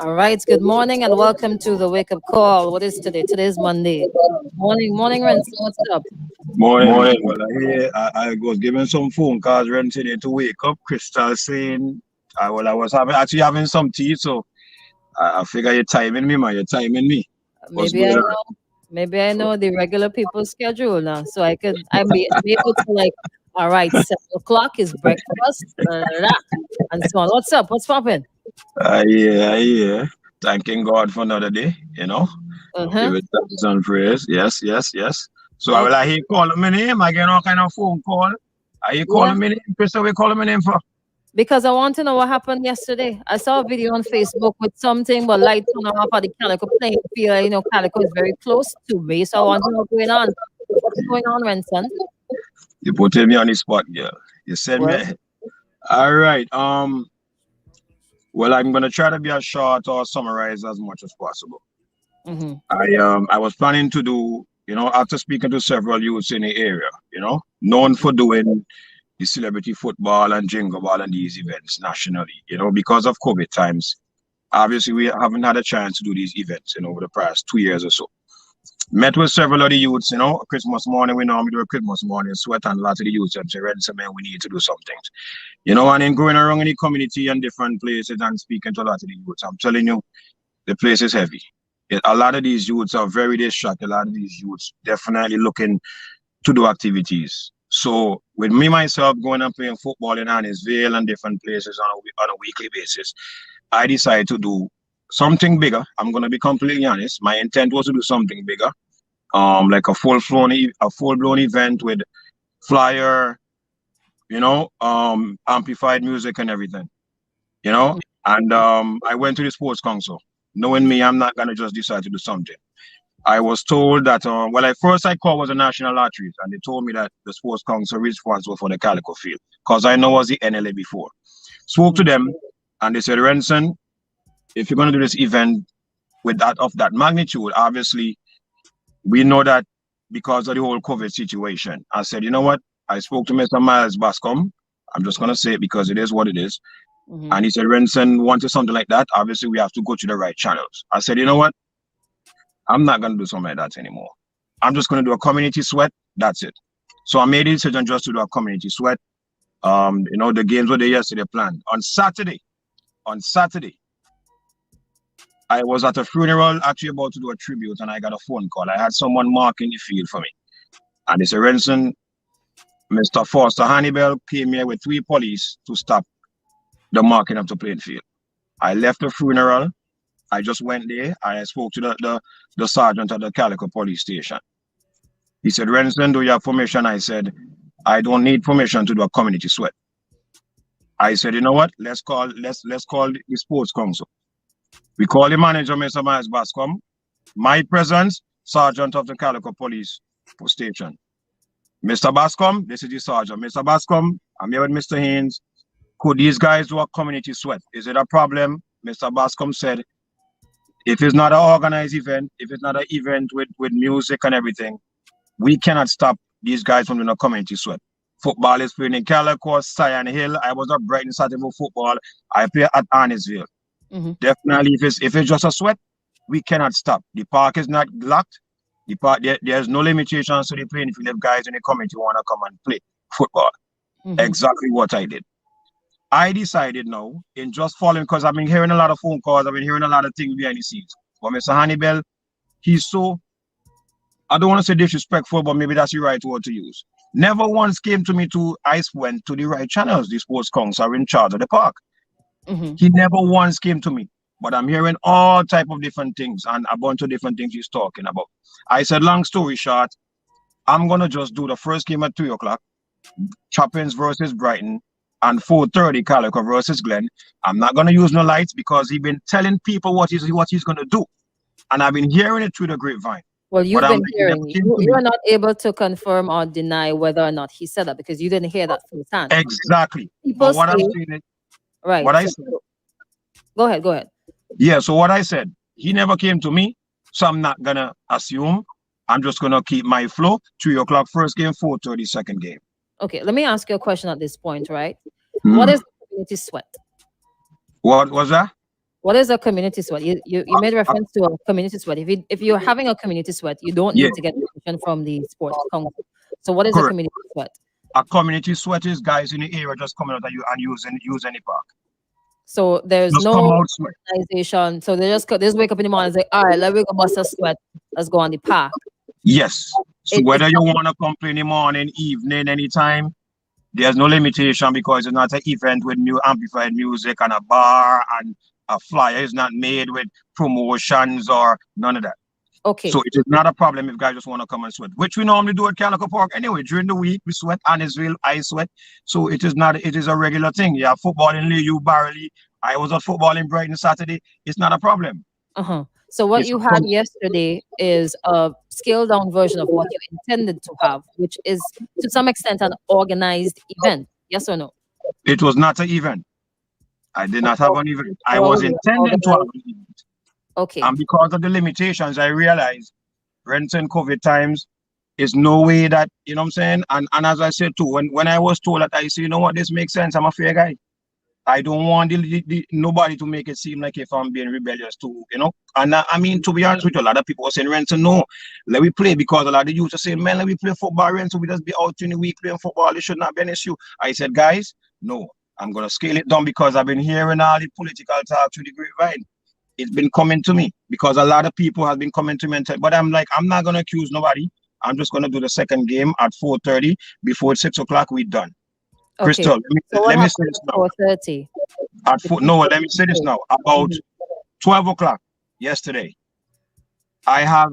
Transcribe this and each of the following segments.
All right. Good morning and welcome to the wake up call. What is today? Today is Monday. Morning, Renson. What's up? Morning. Well, I was given some phone calls run today to wake up. Crystal saying, I was actually having some tea, so I figure you're timing me, man. You're timing me. What's Maybe I going on? know. Maybe I know the regular people's schedule now, so I'm be able to like. All right, 7 o'clock is breakfast, and so on. What's up? What's popping? Yeah. Thanking God for another day, you know. Uh huh. Give it thanks and praise. Yes. So I Okay. will I hear calling my name. I get all kind of phone call. Are you Yeah. calling me name? Crystal, we calling my name for? Because I want to know what happened yesterday. I saw a video on Facebook with something, but lights on off at the Calliaqua Playing Field. You know, Calliaqua is very close to me, so I want to know what's going on. What's going on, Renson? You putting me on the spot, girl. You send me. Well, All right. Well, I'm gonna try to be as short or summarize as much as possible. mm-hmm. I was planning to do, after speaking to several youths in the area, known for doing the celebrity football and jingle ball and these events nationally, because of COVID times. Obviously, we haven't had a chance to do these events, over the past 2 years or so. Met with several of the youths, Christmas morning, we normally do a Christmas morning sweat, and a lot of the youths say, Renson, man, we need to do some things. And then going around in the community and different places and speaking to a lot of the youths, I'm telling you, the place is heavy. A lot of these youths are very distracted. A lot of these youths definitely looking to do activities. So with me, myself, going and playing football in Hannesville and different places on a weekly basis, I decided to do something bigger. I'm going to be completely honest. My intent was to do something bigger, like a full-blown event with flyer, amplified music and everything, And I went to the sports council. Knowing me, I'm not going to just decide to do something. I was told that, I called was the National Lotteries, and they told me that the sports council is responsible for the Calliaqua Field, because I know it was the NLA before. Spoke to them, and they said, Renson, if you're going to do this event with that magnitude, obviously, we know that because of the whole COVID situation. I said, you know what? I spoke to Mr. Miles Bascom. I'm just going to say it because it is what it is. Mm-hmm. And he said, Renson wanted something like that. Obviously, we have to go to the right channels. I said, you know what? I'm not going to do something like that anymore. I'm just going to do a community sweat. That's it. So I made a decision just to do a community sweat. The games were there yesterday planned. On Saturday, I was at a funeral, actually about to do a tribute, and I got a phone call. I had someone marking the field for me. And they said, Renson, Mr. Foster Hannibal came here with 3 police to stop the marking of the playing field. I left the funeral. I just went there. I spoke to the sergeant at the Calliaqua police station. He said, Renson, do you have permission? I said, I don't need permission to do a community sweat. I said, you know what? Let's call the sports council. We call the manager, Mr. Miles Bascom. My presence, sergeant of the Calliaqua police station. Mr. Bascom, this is the sergeant. Mr. Bascom, I'm here with Mr. Haynes. Could these guys do a community sweat? Is it a problem? Mr. Bascom said, if it's not an organized event, if it's not an event with music and everything, we cannot stop these guys from doing a community sweat. Football is playing in Calliaqua, Cyan Hill. I was at Brighton Saturday football. I play at Hannesville. Mm-hmm. Definitely, if it's just a sweat, we cannot stop. The park is not locked. The park there's no limitations to the playing field if guys in the community want to come and play football. Mm-hmm. Exactly what I did. I decided now, in just following, because I've been hearing a lot of phone calls, I've been hearing a lot of things behind the scenes. But Mr. Hannibal, he's so, I don't want to say disrespectful, but maybe that's the right word to use. Never once came to me I went to the right channels. The sports council are in charge of the park. Mm-hmm. He never once came to me. But I'm hearing all type of different things and a bunch of different things he's talking about. I said, long story short, I'm going to just do the first game at 3 o'clock, Choppins versus Brighton, and 4:30 Calliaqua versus Glen. I'm not going to use no lights because he's been telling people what he's going to do. And I've been hearing it through the grapevine. Well, you've been hearing. You are not able to confirm or deny whether or not he said that because you didn't hear that firsthand. Exactly. People what say, I'm saying is, right. What I said. Go ahead. Yeah, so what I said, he never came to me, so I'm not going to assume. I'm just going to keep my flow. 3 o'clock first game, 4:30 second game. Okay, let me ask you a question at this point, right? What is the community sweat? What was that? What is a community sweat? You made reference to a community sweat. If you're having a community sweat, you don't Yeah, need to get permission from the sports council. So what is a correct. community sweat? A community sweat is guys in the area just coming out and use any park. So there's Just come no out sweat. organization. So they just wake up in the morning and say, all right, let me go bust a sweat. Let's go on the park. Yes. So It's whether you not, want to come play in the morning, evening, anytime, there's no limitation because it's not an event with new amplified music and a bar and a flyer is not made with promotions or none of that. okay. So it is not a problem if guys just want to come and sweat, which we normally do at Calliaqua Park anyway. During the week, we sweat, and Israel, I sweat. So it is a regular thing. You have football in Liu, Barley. I was at football in Brighton Saturday. It's not a problem. So what It's you had yesterday is a scaled down version of what you intended to have, which is to some extent an organized event. Yes or no? It was not an event. I did not have an event. I What was was it? intending to have an event. Okay. And because of the limitations, I realized Renson COVID times is no way that, you know what I'm saying? And as I said too, when I was told that, I said, you know what, this makes sense. I'm a fair guy. I don't want nobody to make it seem like if I'm being rebellious too, you know. And I mean, to be honest with you, a lot of people were saying, Renson, no, let me play, because a lot of the youth are saying, man, let me play football, Renson, we just be out in the week playing football. It should not be an issue. I said, guys, no, I'm going to scale it down because I've been hearing all the political talk through the grapevine. It's been coming to me because a lot of people have been coming to me, but I'm like, I'm not going to accuse nobody. I'm just going to do the second game at 4:30. Before 6 o'clock, we're done. Okay. Crystal, let me say this now. 4:30. Let me say this now. About 12 o'clock yesterday, I have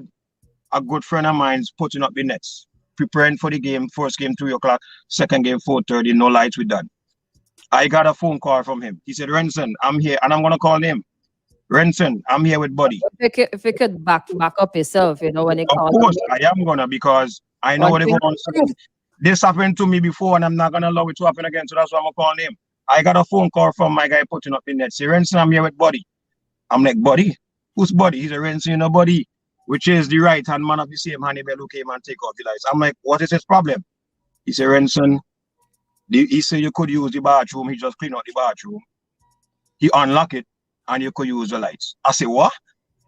a good friend of mine's putting up the nets, preparing for the game. First game 3 o'clock, second game 4:30. No lights, we're done. I got a phone call from him. He said, Renson, I'm here, and I'm gonna call him. Renson, I'm here with Buddy. If you could back up yourself, you know, when it Of course, I am gonna, because I know what they're going to say. This happened to me before, and I'm not gonna allow it to happen again. So that's why I'm gonna call him. I got a phone call from my guy putting up the net. Say, Renson, I'm here with Buddy. I'm like, Buddy? Who's Buddy? He's a Renson, you know, Buddy, which is the right hand man of the same Hannibal who came and take off the lights. I'm like, what is his problem? He said, Renson, he said you could use the bathroom. He just cleaned out the bathroom. He unlocked it, and you could use the lights. I say, what?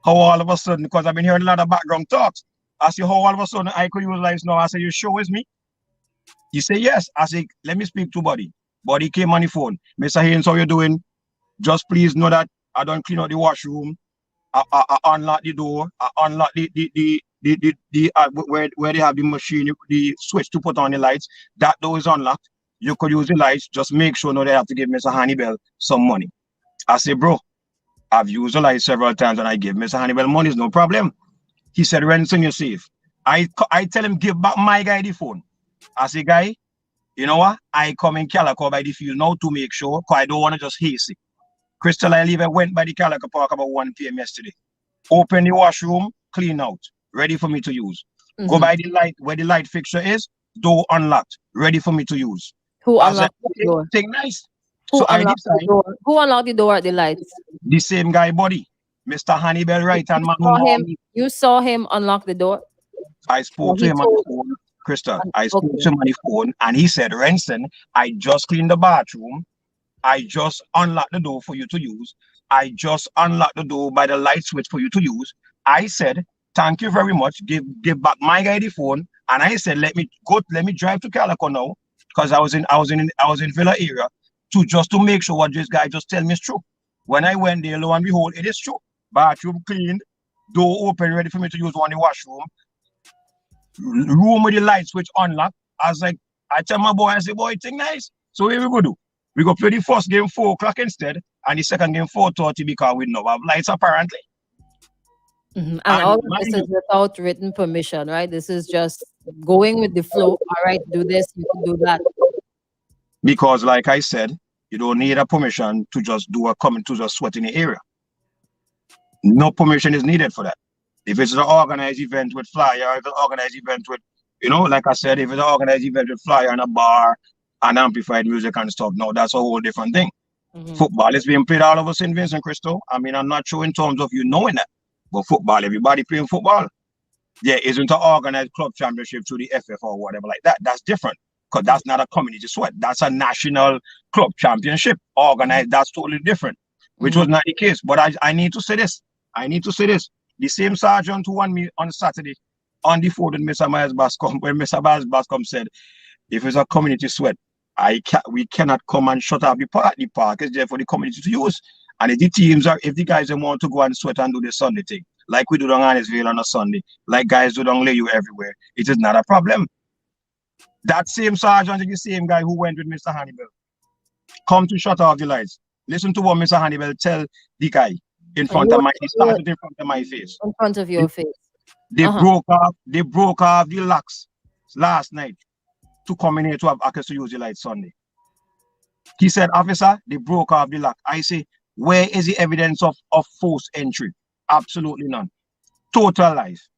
How all of a sudden, because I've been hearing a lot of background talks. I say, how all of a sudden I could use lights now? I say, you sure with me? He said, yes. I say, let me speak to Buddy. Buddy came on the phone. Mr. Haynes, how you doing? Just please know that I don't clean out the washroom. I unlock the door. I unlock where they have the machine, the switch to put on the lights. That door is unlocked. You could use the lights. Just make sure they have to give Mr. Hannibal some money. I say, bro, I've used the light several times and I give Mr. Hannibal money, it's no problem. He said, Renson, you're safe. I tell him, give back my guy the phone. I say, guy, you know what? I come in Calliaqua by the field now to make sure, because I don't want to just haste it. Crystal, I went by the Calliaqua Park about 1 p.m. yesterday. Open the washroom, clean out, ready for me to use. Go by the light, where the light fixture is, door unlocked, ready for me to use. Who unlocked the door? Thing nice. Who unlocked the door? Who unlocked the door at the lights? The same guy, Buddy. Mr. Hannibal, right hand man. You saw him unlock the door? I spoke to him on the phone, Crystal. I spoke to him on the phone, and he said, Renson, I just cleaned the bathroom. I just unlocked the door for you to use. I just unlocked the door by the light switch for you to use. I said, thank you very much. Give back my guy the phone. And I said, let me drive to Calliaqua now, because I was in Villa area, to make sure what this guy just tell me is true. When I went there, lo and behold, it is true. Bathroom cleaned, door open, ready for me to use one in the washroom. Room with the light switch unlocked. I was like, I tell my boy, I say, boy, it's nice. So here we go do. We go play the first game 4 o'clock instead, and the second game 4:30 because we don't have lights apparently. And all of this is without written permission, right? This is just going with the flow. All right, do this, you can do that. Because, like I said, you don't need a permission to just sweat in the area. No permission is needed for that. If it's an organized event with flyer, if it's an organized event with, you know, like I said, if it's an organized event with flyer and a bar and amplified music and stuff, no, that's a whole different thing. Football is being played all over St. Vincent, Crystal. I mean, I'm not sure in terms of you knowing that, but football, everybody playing football. There isn't an organized club championship through the FF or whatever like that. That's different, because that's not a community sweat. That's a national club championship organized. That's totally different. which was not the case. But I need to say this. I need to say this. The same sergeant who won me on Saturday on the phone with Mr. Myers Bascom, when Mr. Myers Bascom said, if it's a community sweat, we cannot come and shut off the park. The park is there for the community to use. And if the guys want to go and sweat and do the Sunday thing, like we do on Annisville on a Sunday, like guys do on Layu everywhere, it is not a problem. That same sergeant is the same guy who went with Mr. Hannibal. Come to shut off the lights. Listen to what Mr. Hannibal tell the guy in front of he started in front of my face. In front of your face. They broke off the locks last night to come in here to have access to use the light Sunday. He said, officer, they broke off the lock. I say, where is the evidence of forced entry? Absolutely none. Total lies.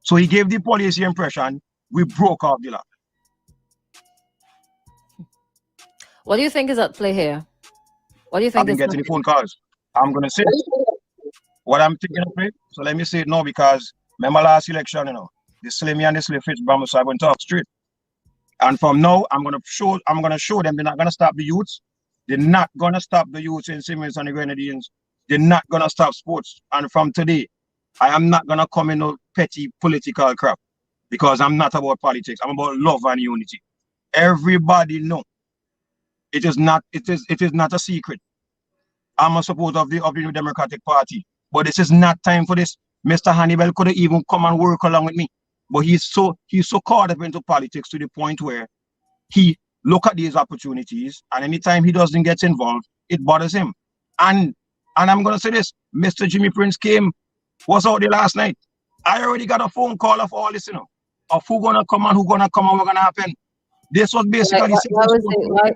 So he gave the police the impression we broke off the lock. What do you think is at play here? What do you think? I've been getting the phone calls. I'm going to say what I'm thinking of it. So let me say it now, because remember last election, the Slimmy and the Slim Fitch Bama, so I went to talk straight. And from now, I'm going to show them they're not going to stop the youths. They're not going to stop the youths in Simmons and the Grenadines. They're not going to stop sports. And from today, I am not going to come in no petty political crap, because I'm not about politics. I'm about love and unity. Everybody know. It is not a secret. I'm a supporter of the New Democratic Party. But this is not time for this. Mr. Hannibal could have even come and work along with me. But he's so caught up into politics to the point where he look at these opportunities, and anytime he doesn't get involved, it bothers him. And I'm gonna say this, Mr. Jimmy Prince was out there last night. I already got a phone call of all this, of who gonna come and what's gonna happen. This was basically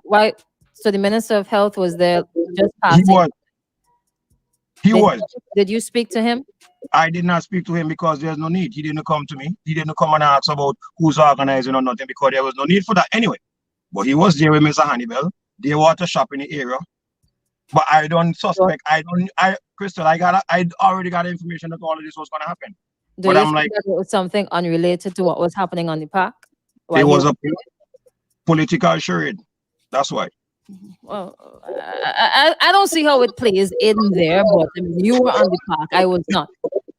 why so the Minister of Health was there just passing. He was. Did you speak to him? I did not speak to him because there's no need. He didn't come to me. He didn't come and ask about who's organizing or nothing, because there was no need for that anyway. But he was there with Mr. Hannibal. They were to shop in the area. But I don't suspect. Crystal, I already got information that all of this was going to happen. But I'm like, it was something unrelated to what was happening on the park? It was a political charade. That's why. Well, I don't see how it plays in there, but you were on the park. I was not.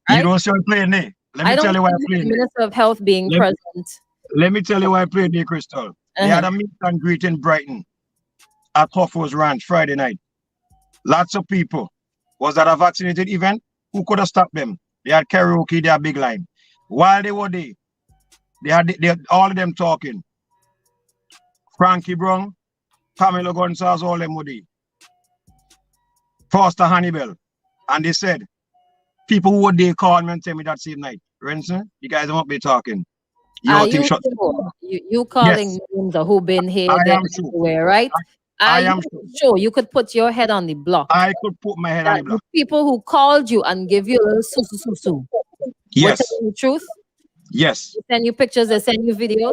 Right? You don't see how it playing there. Let me tell you why I played. The Minister of Health being present. Let me tell you why I played there, Crystal. They had a meet and greet in Brighton at Hoffo's Ranch Friday night. Lots of people. Was that a vaccinated event? Who could have stopped them? They had karaoke, they had big line. While they were there, they had all of them talking. Frankie Brown, Pamela Gonzalez, all them were there. Foster Hannibal. And they said, people who were there called me and tell me that same night, Renson, you guys won't be talking. You calling names of who been here, everywhere, right? I am sure you could put your head on the block. I could put my head on the block. People who called you and give you a little su. Yes. The truth? Yes. They send you pictures, they send you videos.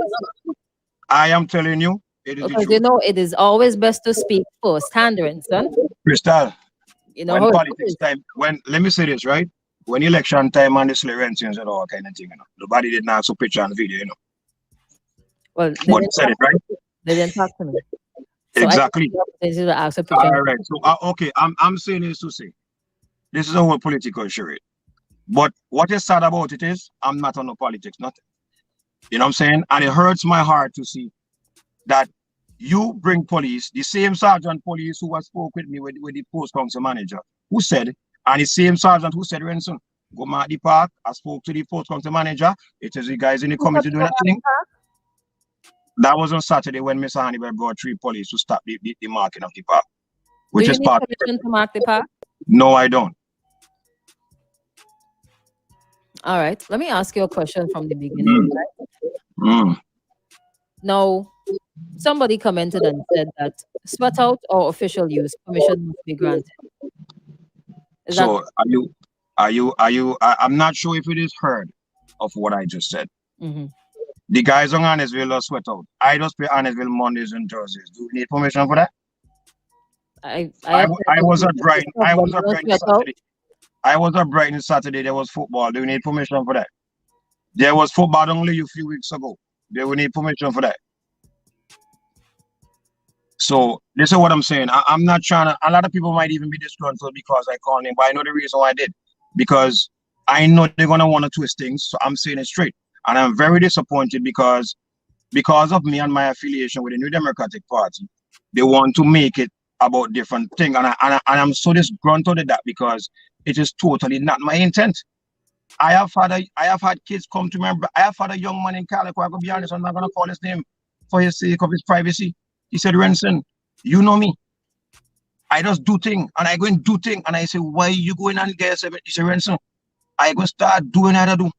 I am telling you, it is because it is always best to speak first hand, Renson. Crystal, when politics time, let me say this, right? When election time and the Rensons and all kind of thing, nobody didn't ask a picture and video, Well, but said it, right? They didn't talk to me. So exactly. Ask a picture. All right. So okay, I'm saying this to say, this is a whole political charade. But what is sad about it is, I'm not on no politics, nothing. You know what I'm saying? And it hurts my heart to see that you bring police, the same sergeant police who has spoke with me with the post council manager, who said, and the same sergeant who said, Renson, go at the park. I spoke to the post council manager. It is the guys in the committee doing that thing. That was on Saturday when Mr. Hannibal brought 3 police to stop the marking of the park. Which is part permission to mark the park? No, I don't. All right. Let me ask you a question from the beginning. Right? Now, somebody commented and said that sweat out or official use permission must be granted. I'm not sure if it is heard of what I just said. The guys on Annisville are sweat out. I just play Annisville Mondays and Thursdays. Do we need permission for that? I was at Brighton. I was at Brighton Saturday. I was at Brighton Saturday. There was football. Do we need permission for that? There was football only a few weeks ago. They will need permission for that. So this is what I'm saying. I'm not trying to. A lot of people might even be disgruntled because I called him, but I know the reason why I did, because I know they're gonna want to twist things. So I'm saying it straight, and I'm very disappointed because of me and my affiliation with the New Democratic Party, they want to make it about different things, and I'm so disgruntled at that because it is totally not my intent. I have had kids come to me. I have had a young man in Calliaqua. I'm gonna be honest. I'm not gonna call his name for his sake of his privacy. He said, Renson, you know me. I just do things and I go and do things. And I say, why you going and get yourself? He said, Renson, I go start doing what I do.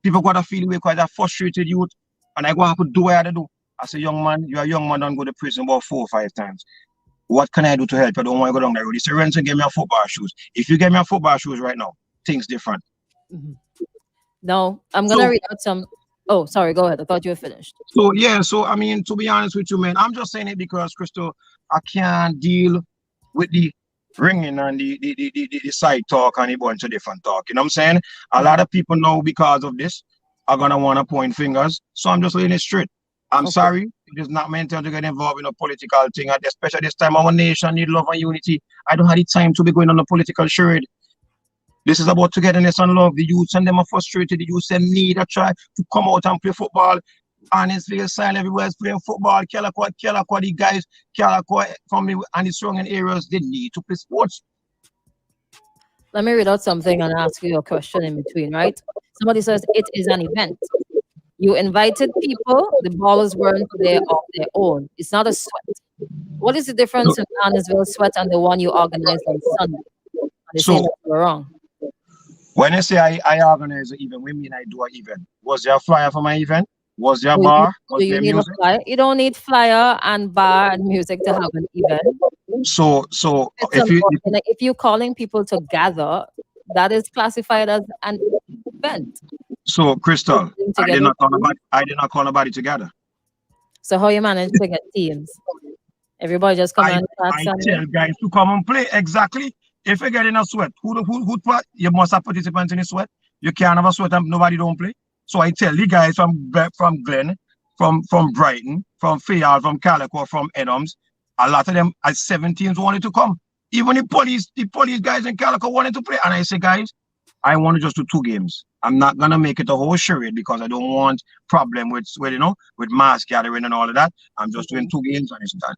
People gotta feel way because they're frustrated youth. And I go have to do what I do. I say, young man, you're a young man, don't go to prison about 4 or 5 times. What can I do to help? I don't want to go down that road. He said, Renson, give me a football shoes. If you get me a football shoes right now, things different. No, I'm gonna read out some. Oh, sorry, go ahead. I thought you were finished. So yeah, so I mean, to be honest with you, man, I'm just saying it because Crystal, I can't deal with the ringing and the side talk and a bunch of different talk. You know what I'm saying? A lot of people know because of this are gonna want to point fingers. So I'm just laying it straight. I'm sorry, it is not my intent to get involved in a political thing, and especially this time our nation need love and unity. I don't have the time to be going on a political charade. This is about togetherness and love. The youths and them are frustrated. The youths and need a try to come out and play football. And it's very silent everywhere is playing football. Calliaqua, the guys, Calliaqua from the and the surrounding areas, they need to play sports. Let me read out something and ask you a question in between, right? Somebody says it is an event. You invited people, the ballers weren't there of their own. It's not a sweat. What is the difference in Annisville sweat and the one you organized on Sunday? They say that you're wrong. When I say I organize an event, we mean I do an event. Was there a flyer for my event? Was there a bar? Do you need a flyer? You don't need flyer and bar and music to have an event. So if you're calling people to gather, that is classified as an event. So Crystal, I did not call nobody together. So how you manage to get teams? Everybody just come and I tell guys to come and play. Exactly. If you get in a sweat, who you must have participants in a sweat. You can't have a sweat and nobody don't play. So I tell the guys from Glen, from Brighton, from Fayal, from Calliaqua, from Adams, a lot of them at 17s wanted to come. Even the police guys in Calliaqua wanted to play. And I say, guys, I want to just do 2 games. I'm not gonna make it a whole charade because I don't want problem with mass gathering and all of that. I'm just doing 2 games and it's done.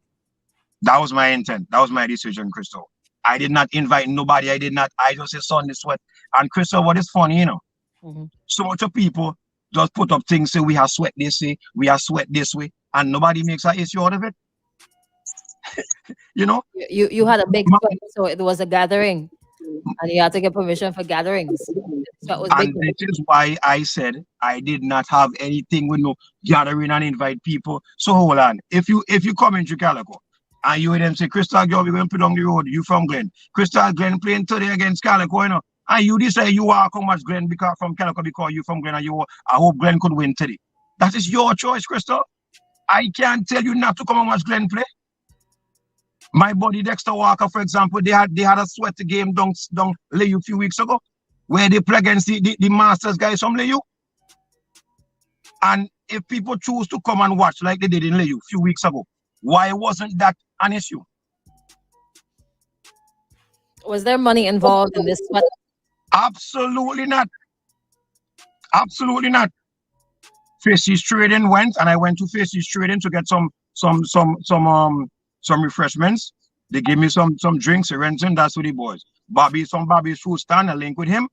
That was my intent. That was my decision, Crystal. I did not invite nobody. I just said Sunday sweat. And Crystal, what is funny, so much of people just put up things, say we have sweat this way, we have sweat this way, and nobody makes an issue out of it. You had a big sweat, so it was a gathering, and you had to get permission for gatherings. So and this is why I said I did not have anything with no gathering and invite people. So hold on. If you come into Calliaqua, and you hear them say, Crystal Girl, we're going to put on the road. You from Glen. Crystal Glen playing today against Calliaqua, and you decide you walk how much Glen from Calliaqua because you from Glen and I hope Glen could win today. That is your choice, Crystal. I can't tell you not to come and watch Glen play. My buddy Dexter Walker, for example, they had a sweat game down Layu a few weeks ago, where they play against the Masters guys from Layu. And if people choose to come and watch like they did in Layu a few weeks ago, why wasn't that an issue? Was there money involved in this sweat? Absolutely not. Absolutely not. Faces Trading went, and I went to Faces Trading to get some refreshments. They gave me some drinks. Renson, that's with the boys. Bobby's food stand. I link with him.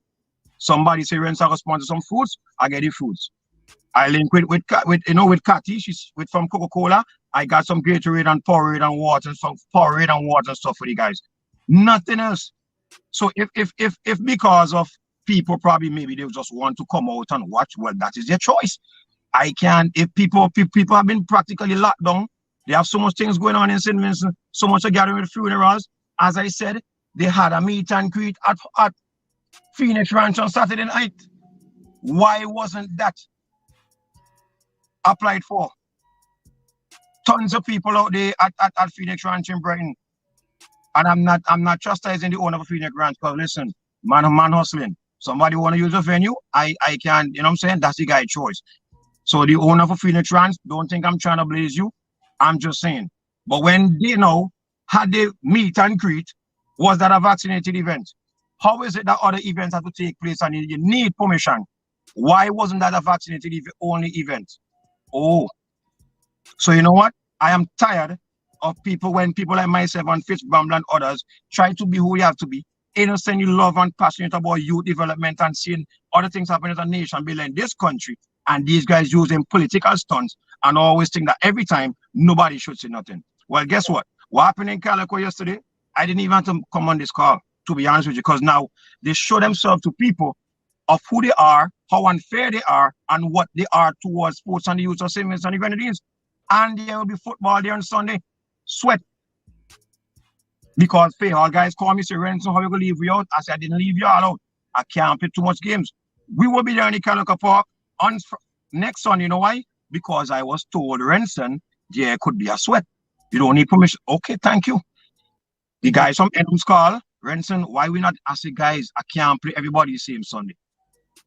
Somebody say Renson, I sponsor some foods. I get the foods. I link with Cathy. She's from Coca-Cola. I got some Gatorade and Powerade and water, some Powerade and water and stuff for the guys. Nothing else. So if because of people probably maybe they just want to come out and watch, well, that is their choice. I can't. If people have been practically locked down, they have so much things going on in St. Vincent, so much gathering with funerals. As I said, they had a meet and greet at Phoenix Ranch on Saturday night. Why wasn't that applied for? Tons of people out there at Phoenix Ranch in Brighton. And I'm not chastising the owner of Phoenix Ranch, because listen, man hustling. Somebody want to use a venue, I can, you know what I'm saying? That's the guy's choice. So the owner of Phoenix Ranch, don't think I'm trying to blaze you. I'm just saying, But when they now had the meet and greet, was that a vaccinated event? How is it that other events have to take place and you need permission? Why wasn't that a vaccinated only event? Oh, so you know what? I am tired of people when people like myself and Fitzbumble and others try to be who we have to be, innocently love and passionate about youth development and seeing other things happen as a nation building this country, and these guys using political stunts and always think that every time nobody should say nothing. Well, guess what? What happened in Calliaqua yesterday? I didn't even have to come on this call, to be honest with you, because now they show themselves to people of who they are, how unfair they are, and what they are towards sports and the youth of savings and events. And there will be football there on Sunday. Sweat. Because all guys call me, say, Renson, how you going to leave you out? I said, I didn't leave you all out. I can't play too much games. We will be there in the Calliaqua Park on next Sunday. You know why? Because I was told, Renson, there could be a sweat. You don't need permission. Okay, thank you. The guys from Edmonds call, Renson, why we not? I say, guys, I can't play everybody the same Sunday.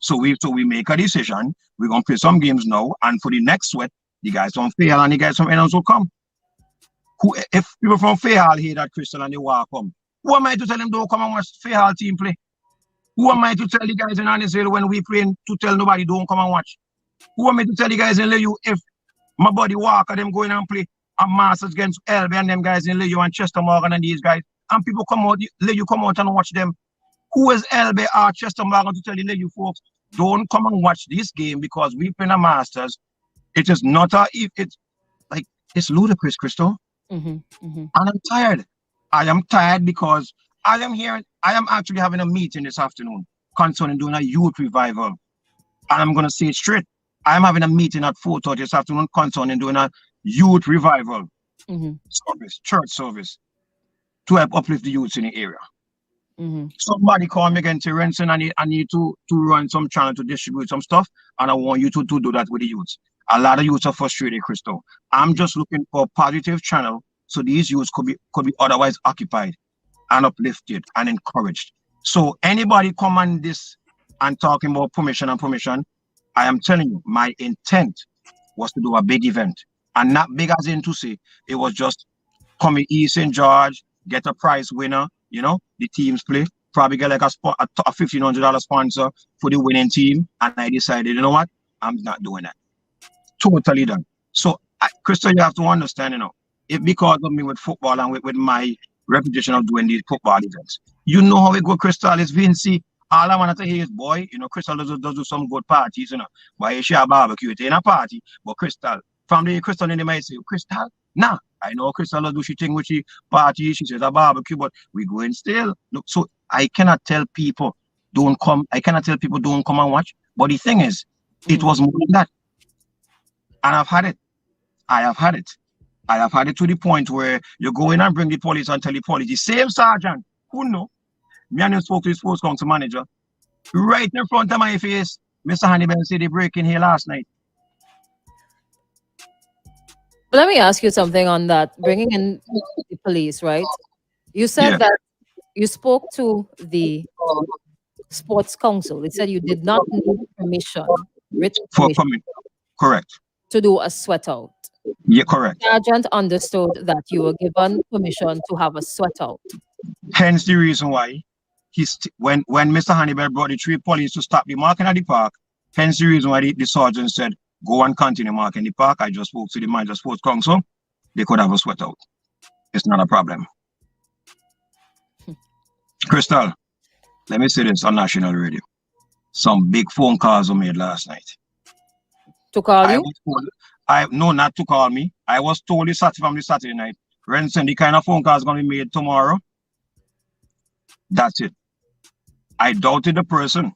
So we make a decision. We're going to play some games now. And for the next sweat, the guys from Fayal and the guys from Edmonds will come. If people from Fayal hear that Crystal and they walk come, who am I to tell them don't come and watch Fayal team play? Who am I to tell the guys in Anisale when we playing to tell nobody don't come and watch? Who am I to tell the guys in Leyu if my buddy Walker them going and play a Masters against Elbe and them guys in Leyu and Chester Morgan and these guys, and people come out, Leyu come out and watch them? Who is Elbe or Chester Morgan to tell the Leyu folks don't come and watch this game because we play a Masters? It is not it's ludicrous, Crystal. And I'm tired. I am tired because I am actually having a meeting this afternoon concerning doing a youth revival. And I'm going to say it straight. I'm having a meeting at 4:30 this afternoon concerning doing a youth revival service, church service, to help uplift the youths in the area. Somebody called me again to Renson, I need to run some channel to distribute some stuff, and I want you to do that with the youths. A lot of youths are frustrated, Crystal. I'm just looking for a positive channel so these youths could be otherwise occupied and uplifted and encouraged. So anybody come on this and talking about permission, I am telling you, my intent was to do a big event. And not big as in to say, it was just come in East St. George, get a prize winner, you know, the teams play, probably get like a $1,500 sponsor for the winning team. And I decided, you know what? I'm not doing that. Totally done. So, Crystal, you have to understand, you know, if because of me with football and with my reputation of doing these football events, you know how it go, Crystal. It's Vinci. All I want to hear is, boy, you know, Crystal does do some good parties, you know. But she a barbecue in a party. But Crystal, from the Crystal in the might say, Crystal, nah, I know Crystal does do she thing with she party, she says a barbecue, but we going still. Look, so I cannot tell people don't come. I cannot tell people don't come and watch. But the thing is, it was more than that. And I've had it. I have had it. I have had it to the point where you go in and bring the police and tell the police, the same sergeant who know, me and him spoke to the sports council manager, right in front of my face, Mr. Hannibal said they break in here last night. Let me ask you something on that. Bringing in the police, right? You said that you spoke to the sports council. It said you did not need permission, written permission. Correct. To do a sweat out. Yeah, correct. The sergeant understood that you were given permission to have a sweat out. Hence the reason why when Mr. Hannibal brought the 3 police to stop the marking at the park, hence the reason why the sergeant said, go and continue marking the park. I just spoke to the manager sports council. They could have a sweat out. It's not a problem. Crystal, let me say this on national radio. Some big phone calls were made last night. To call you? No, not to call me. I was told from the Saturday night, Renson, the kind of phone call is going to be made tomorrow. That's it. I doubted the person.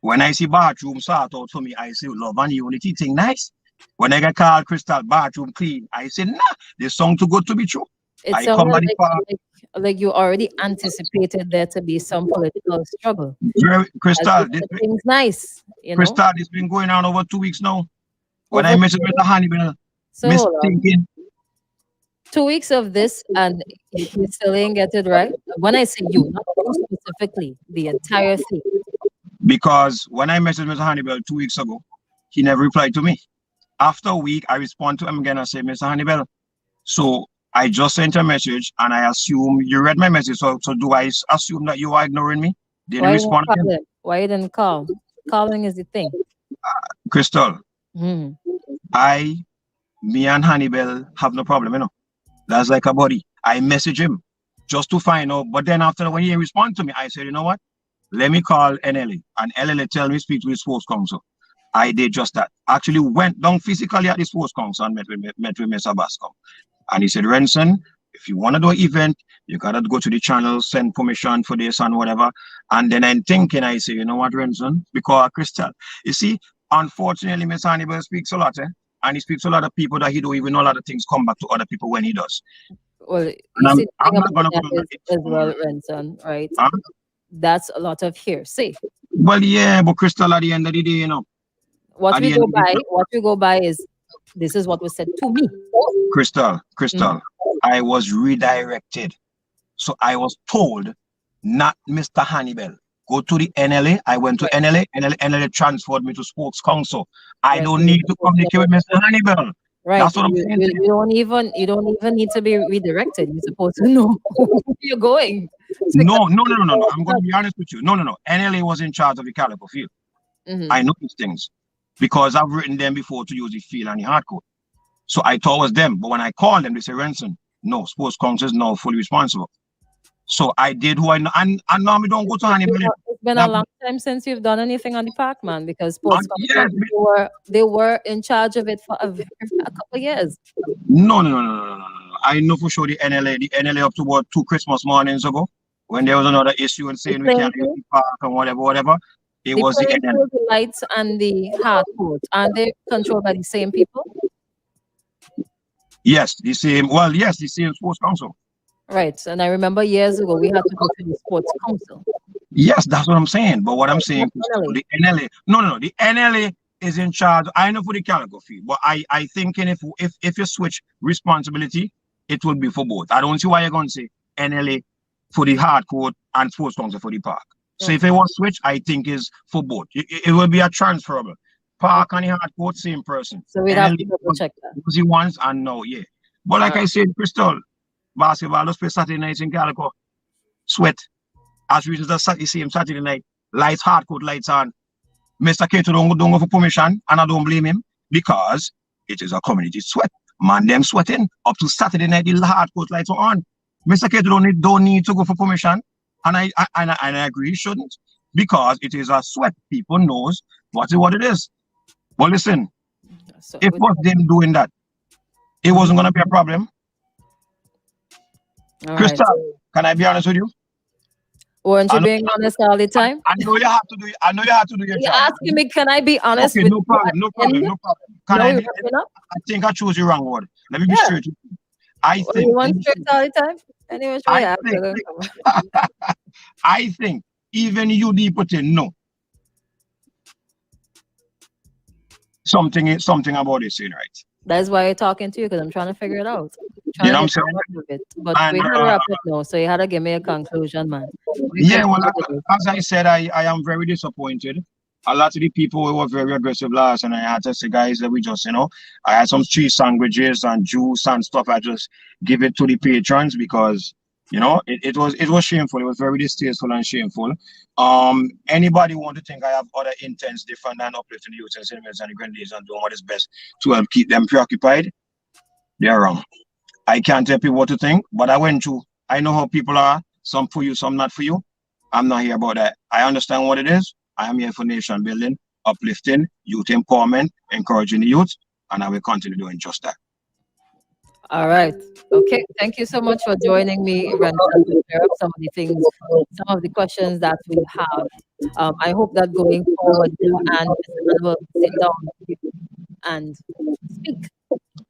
When I see bathroom sort out for me, I say, love and unity, thing nice. When I get called Crystal, bathroom clean, I say, nah, this song too good to be true. It sounded like you already anticipated there to be some political struggle. Crystal, thing's nice. You know? Crystal, it's been going on over 2 weeks now. When I mentioned Mr. Hannibal, thinking. 2 weeks of this and you still ain't get it right? When I say you, not you specifically, the entire thing. Because when I messaged Mr. Hannibal 2 weeks ago, he never replied to me. After a week, I respond to him again and say, Mr. Hannibal, so I just sent a message, and I assume you read my message. So do I assume that you are ignoring me? Didn't Why you respond didn't again? call him? Why you didn't call? Calling is the thing. Crystal, Hmm. me and Hannibal have no problem, you know. That's like a buddy. I message him just to find out. But then after when he responded to me, I said, you know what? Let me call NLA. And NLA tell me speak to the sports council. I did just that. Actually went down physically at the sports council and met with Mr. Bascom. And he said, Renson, if you want to do an event, you gotta go to the channel, send permission for this and whatever. And then I'm thinking, I say, you know what, Renson? Because Crystal, you see, unfortunately, Mr. Hannibal speaks a lot, and he speaks a lot of people that he don't even know a lot of things come back to other people when he does. Well, And you see, the I'm thing not gonna about go that into is it. as well, Renson, right? Huh? That's a lot of hearsay. Well, yeah, but Crystal, at the end of the day, you know, What at we the end go of the by, day, what we go by is this is what was said to me. Crystal, Mhm. I was redirected. So I was told, not Mr. Hannibal. Go to the NLA. I went to Right, NLA. NLA transferred me to Sports Council. I right. don't You need were to supposed communicate with Mr. Hannibal. right. That's what I'm saying to you. You don't even need to be redirected. You're supposed to know where you're going. It's because No. I'm going to be honest with you. No. NLA was in charge of the Calliaqua Field. Mhm. I know these things because I've written them before to use the field and the hardcore. So I thought it was them. But when I called them, they say, Renson, no, Sports Council is now fully responsible. So I did who I know. And normally don't go to Hannibal. It's been a long time since you've done anything on the park, man, because sports Yeah, council, they were in charge of it for a couple of years. no. I know for sure the NLA up to about 2 Christmas mornings ago, when there was another issue and The saying we playing can't use field, the park and whatever. It the was the playing NLA. field, the lights, and the hard court, aren't they controlled by the same people? Yes, the same. Well, yes, the same sports council. Right. And I remember years ago we had to go to the sports council. Yes, that's what I'm saying. But what I'm Right. saying, Not finally. the NLA. No. The NLA is in charge. I know for the Calliaqua Field, but I thinking if you switch responsibility, it will be for both. I don't see why you're going to say NLA for the hard court and sports council for the park. So if it was switch, I think is for both. It will be a transferable. Park and the hard court, same person. So we'd have to NLA double check that. was the ones and no, yeah. But like I said, Crystal, basketball, let's play Saturday nights in Calliaqua. Sweat. As we just the same Saturday night, lights, hardcore lights on. Mr. Kato don't go for permission, and I don't blame him because it is a community sweat. Man, them sweating up to Saturday night, the hardcore lights are on. Mr. Kato don't need to go for permission, and I agree he shouldn't because it is a sweat. People knows what it is. But listen, So if it was them doing that, it wasn't gonna be a problem. all right. Crystal, can I be honest with you? Weren't I you know, being honest all the time? I know you have to do. I know you have to do your You're job. asking me, can I be honest Okay, with no you problem, at no the problem, end? no problem. Can No, I you're be? wrapping up? I think I chose the wrong word. Let me be Yeah. straight with you. I You think, want straight all the time? Anyway, I yeah, think, I think even you people know something about this, right? that's why I'm talking to you, because I'm trying to figure it out. You Trying know to what I'm get to saying? the bottom of it. But And we had to wrap it now, so you had to give me a conclusion, man. We yeah, can well, do this. as I said, I am very disappointed. A lot of the people were very aggressive last, and I had to say, guys, that we just, I had some cheese sandwiches and juice and stuff. I just give it to the patrons because, it was shameful. It was very distasteful and shameful. Anybody want to think I have other intents different than uplifting the youth and cinemas and the grandees and doing what is best to help keep them preoccupied? They're wrong. I can't tell people what to think, but I went through. I know how people are. Some for you, some not for you. I'm not here about that. I understand what it is. I am here for nation building, uplifting, youth empowerment, encouraging the youth, and I will continue doing just that. All right. Okay. Thank you so much for joining me, Renson, to clear up some of the things, some of the questions that we have. I hope that going forward, you and Mr. Mann will sit down and speak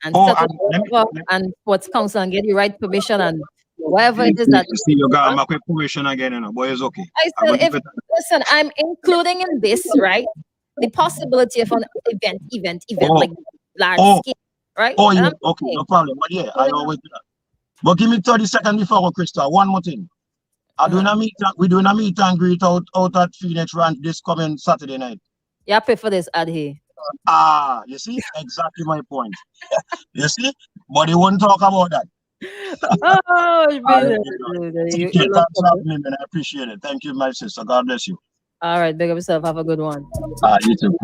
and Oh, settle and let me, over and what's council and get the right permission and whatever it is you that see your girl back with permission again, but it's okay. I I'm said, gonna if give it. listen, I'm including in this, right? The possibility of an event, Oh, like large oh, scale, right? oh, And yeah, I'm okay, saying, no problem. But yeah, I including always do that. But give me 30 seconds before I go, Krista. One more thing. We're doing a meet and greet out at Phoenix Ranch this coming Saturday night. yeah, pay for this ad here. You see? Exactly my point. You see? But they won't talk about that. Oh, All right, you, take care. you love Thanks for having me, man. I appreciate it. Thank you, my sister. God bless you. All right, big up yourself. Have a good one. You too.